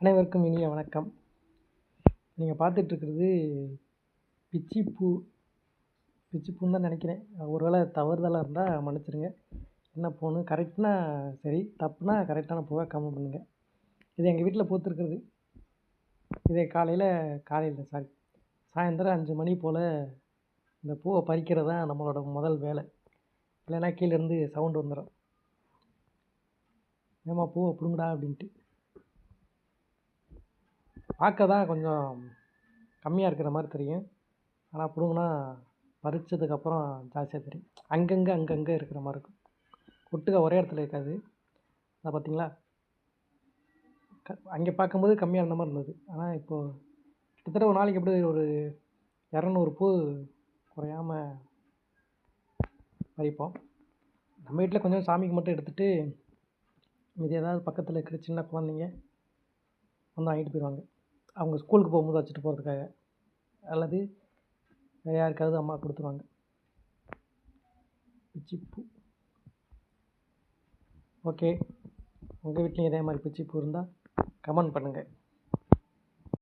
அனைவருக்கும் இனிய வணக்கம். நீங்கள் பார்த்துட்ருக்கிறது பிச்சிப்பூ. பிச்சிப்பூன்னு தான் நினைக்கிறேன். ஒருவேளை தவறுதலாக இருந்தால் மன்னிச்சிடுங்க. என்ன பூன்னு கரெக்ட்னா சரி, தப்புனா கரெக்டான பூவை கமெண்ட் பண்ணுங்கள். இது எங்கள் வீட்டில் பூத்துருக்குறது. இதை காலையில் சாயந்தரம் 5 மணி போல் இந்த பூவை பறிக்கிறது தான் நம்மளோட முதல் வேலை. இல்லைன்னா கீழேருந்து சவுண்டு வந்துடும், ஏம்மா பூவை பிடுங்கடா அப்படின்ட்டு. பார்க்க தான் கொஞ்சம் கம்மியாக இருக்கிற மாதிரி தெரியும், ஆனால் பிடுங்குனா பறித்ததுக்கப்புறம் ஜாஸ்தியாக தெரியும். அங்கங்கே இருக்கிற மாதிரி இருக்கும். ஒட்டுக்கா ஒரே இடத்துல இருக்காது. அதை பார்த்தீங்களா, அங்கே பார்க்கும்போது கம்மியாக இருந்த மாதிரி இருந்தது. ஆனால் இப்போது கிட்டத்தட்ட ஒரு நாளைக்கு எப்படி ஒரு 200 பூ குறையாமல் பறிப்போம். நம்ம வீட்டில் கொஞ்சம் சாமிக்கு மட்டும் எடுத்துகிட்டு மீதி ஏதாவது பக்கத்தில் இருக்கிற சின்ன குழந்தைங்க வந்து வாங்கிட்டு போயிடுவாங்க. அவங்க ஸ்கூலுக்கு போகும்போது வச்சுட்டு போகிறதுக்காக, அல்லது வேறு யாருக்காவது அம்மா கொடுத்துருவாங்க. பிச்சிப்பூ. ஓகே, உங்கள் வீட்லேயும் இதே மாதிரி பிச்சிப்பூ இருந்தால் கமெண்ட் பண்ணுங்கள்.